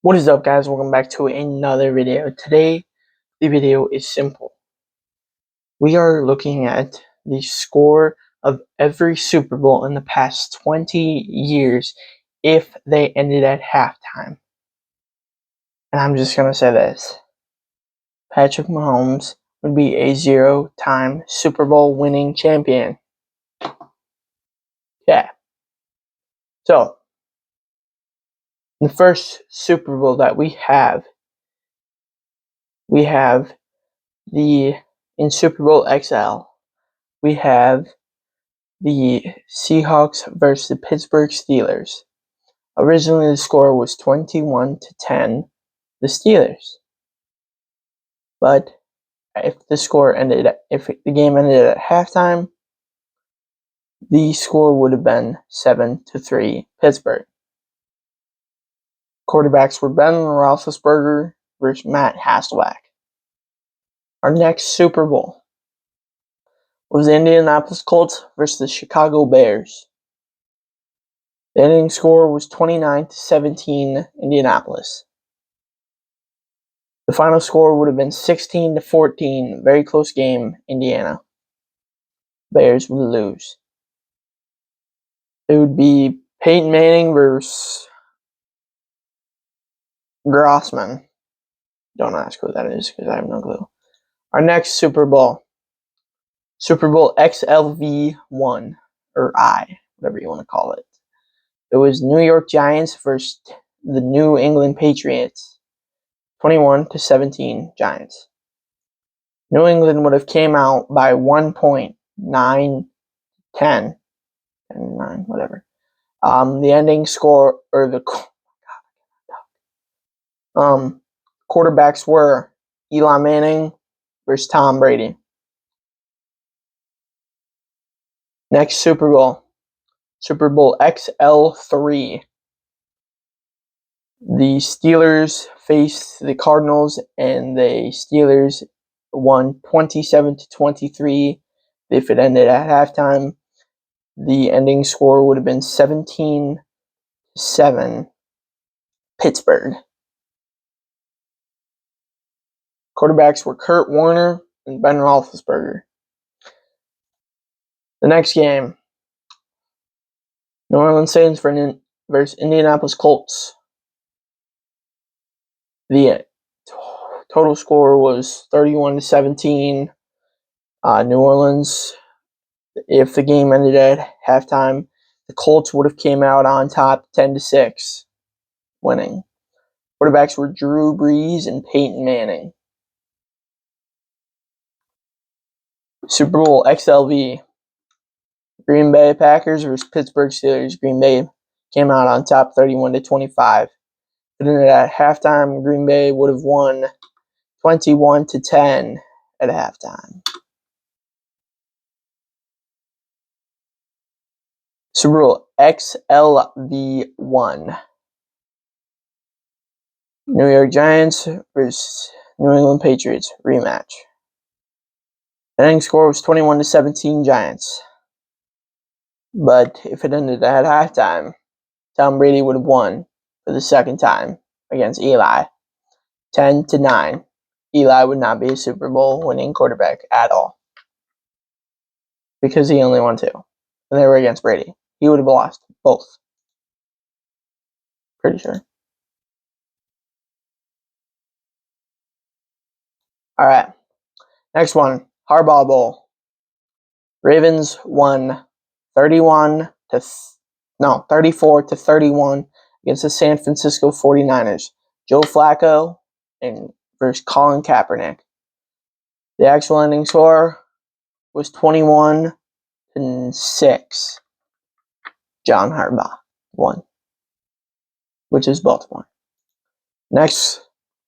What is up, guys? Welcome back to another video. Today, the video is simple. We are looking at the score of every Super Bowl in the past 20 years if they ended at halftime. And I'm just going to say this. Patrick Mahomes would be a 0-time Super Bowl winning champion. Yeah. So, the first Super Bowl that we have in Super Bowl XL, we have the Seahawks versus the Pittsburgh Steelers. Originally, the score was 21-10, the Steelers. But if the game ended at halftime, the score would have been 7-3 Pittsburgh. Quarterbacks were Ben Roethlisberger versus Matt Hasselbeck. Our next Super Bowl was the Indianapolis Colts versus the Chicago Bears. The ending score was 29-17 Indianapolis. The final score would have been 16-14, very close game, Indiana. Bears would lose. It would be Peyton Manning versus Grossman. Don't ask who that is because I have no clue. Our next Super Bowl, Super Bowl XLV1, or I, whatever you want to call it. It was New York Giants versus the New England Patriots. 21-17 Giants. New England would have came out by 1 point, 9-10, 10-9, whatever. The ending score, or the quarterbacks were Eli Manning versus Tom Brady. Next Super Bowl, Super Bowl XL3. The Steelers faced the Cardinals, and the Steelers won 27-23. If it ended at halftime, the ending score would have been 17-7 Pittsburgh. Quarterbacks were Kurt Warner and Ben Roethlisberger. The next game, New Orleans Saints versus Indianapolis Colts. The total score was 31-17. New Orleans, if the game ended at halftime, the Colts would have came out on top 10-6, winning. Quarterbacks were Drew Brees and Peyton Manning. Super Bowl XLV. Green Bay Packers versus Pittsburgh Steelers. Green Bay came out on top 31-25. But at halftime, Green Bay would have won 21-10 at halftime. Super Bowl XLV1. New York Giants versus New England Patriots rematch. The ending score was 21-17 Giants. But if it ended at halftime, Tom Brady would have won for the second time against Eli, 10-9. Eli would not be a Super Bowl winning quarterback at all because he only won 2, and they were against Brady. He would have lost both. Pretty sure. All right, next one, Harbaugh Bowl. Ravens won 34-31 against the San Francisco 49ers. Joe Flacco versus Colin Kaepernick. The actual ending score was 21-6. John Harbaugh won, which is Baltimore. Next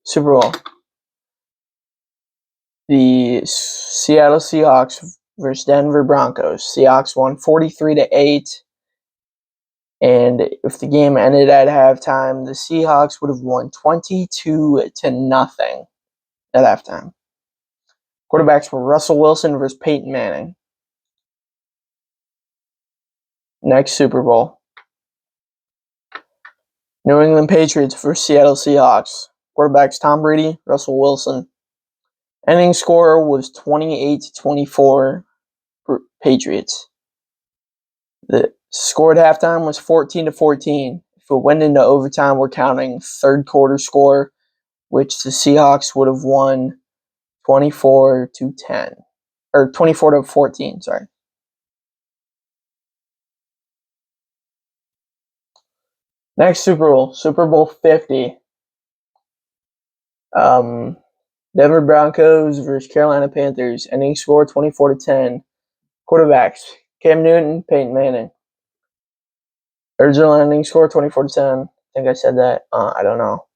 Super Bowl, the Seattle Seahawks versus Denver Broncos. Seahawks won 43-8. And if the game ended at halftime, the Seahawks would have won 22-0 at halftime. Quarterbacks were Russell Wilson versus Peyton Manning. Next Super Bowl, New England Patriots versus Seattle Seahawks. Quarterbacks Tom Brady, Russell Wilson. Ending score was 28-24 for Patriots. The score at halftime was 14-14. If it went into overtime, we're counting third quarter score, which the Seahawks would have won 24-10. Or 24-14, sorry. Next Super Bowl, Super Bowl 50. Denver Broncos versus Carolina Panthers. Ending score 24-10. Quarterbacks Cam Newton, Peyton Manning. Original ending score 24-10. I think I said that. I don't know.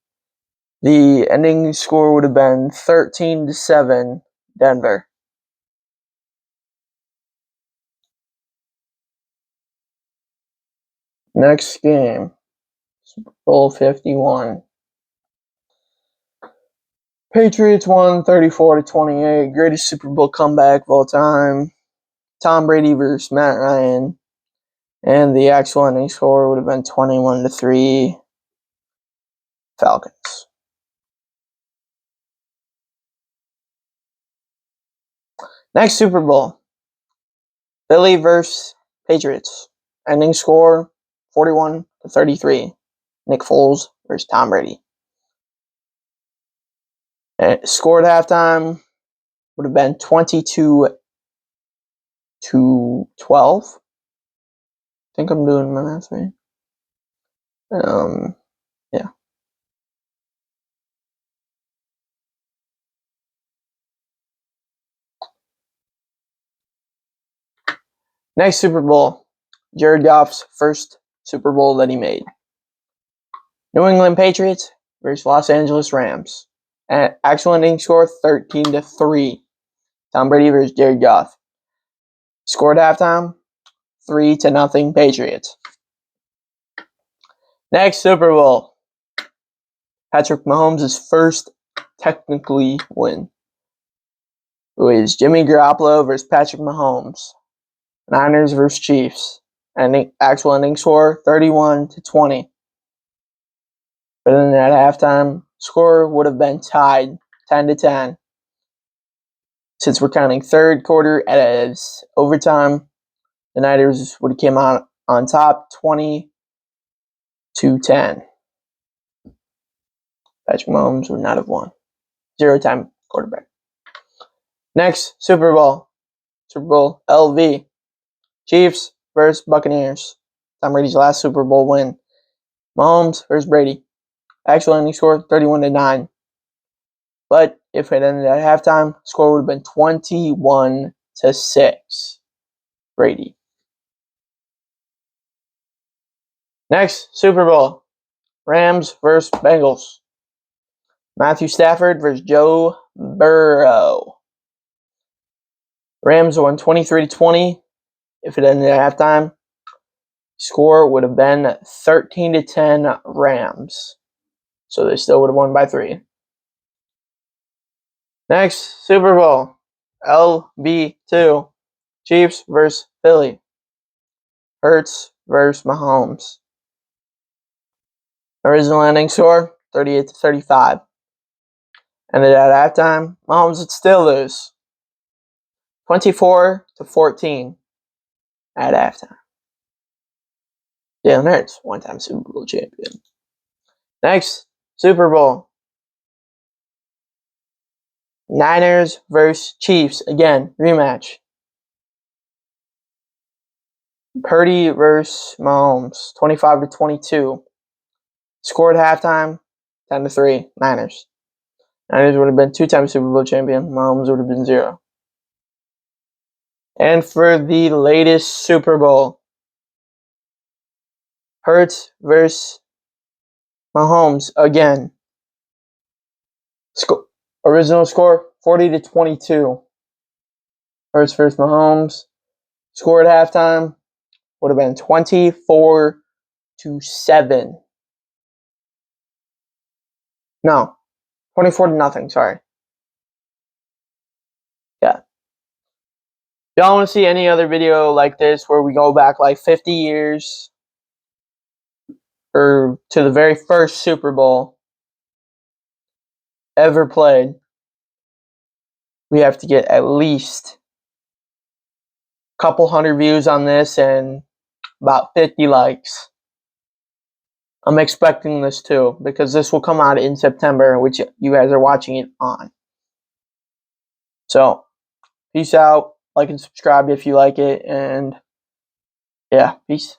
The ending score would have been 13-7 Denver. Next game, Super Bowl 51. Patriots won 34-28. Greatest Super Bowl comeback of all time. Tom Brady versus Matt Ryan. And the actual ending score would have been 21-3 Falcons. Next Super Bowl, Philly versus Patriots. Ending score 41-33. Nick Foles versus Tom Brady. Score at halftime would have been 22-12. I think I'm doing my math right. Yeah. Next Super Bowl, Jared Goff's first Super Bowl that he made. New England Patriots versus Los Angeles Rams. Actual ending score 13-3. Tom Brady versus Jared Goff. Scored halftime 3-0 Patriots. Next Super Bowl, Patrick Mahomes' first technically win. It was Jimmy Garoppolo versus Patrick Mahomes. Niners versus Chiefs. Actual ending score 31-20. But then at halftime, score would have been tied 10-10. Since we're counting third quarter as overtime, the Niners would have came out on top 20-10. Patrick Mahomes would not have won. 0-time quarterback. Next, Super Bowl LV. Chiefs versus Buccaneers. Tom Brady's last Super Bowl win. Mahomes versus Brady. Actual ending score 31-9. But if it ended at halftime, score would have been 21-6. Brady. Next, Super Bowl. Rams versus Bengals. Matthew Stafford versus Joe Burrow. Rams won 23-20. If it ended at halftime, score would have been 13-10 Rams. So they still would have won by 3. Next, Super Bowl. LB2. Chiefs versus Philly. Hurts versus Mahomes. Original ending score 38-35. And at halftime, Mahomes would still lose 24-14 at halftime. Jalen Hurts, one-time Super Bowl champion. Next, Super Bowl. Niners versus Chiefs. Again, rematch. Purdy versus Mahomes, 25-22. Scored halftime, 10-3, Niners. Niners would have been 2-time Super Bowl champion. Mahomes would have been 0. And for the latest Super Bowl, Hurts versus Mahomes again. Original score 40-22. Hurts versus Mahomes. Score at halftime would have been 24-7. No, 24-0. Sorry. Yeah. If y'all want to see any other video like this where we go back like 50 years, or to the very first Super Bowl ever played, we have to get at least a couple hundred views on this and about 50 likes. I'm expecting this too, because this will come out in September, which you guys are watching it on. So, peace out. Like and subscribe if you like it, and yeah, peace.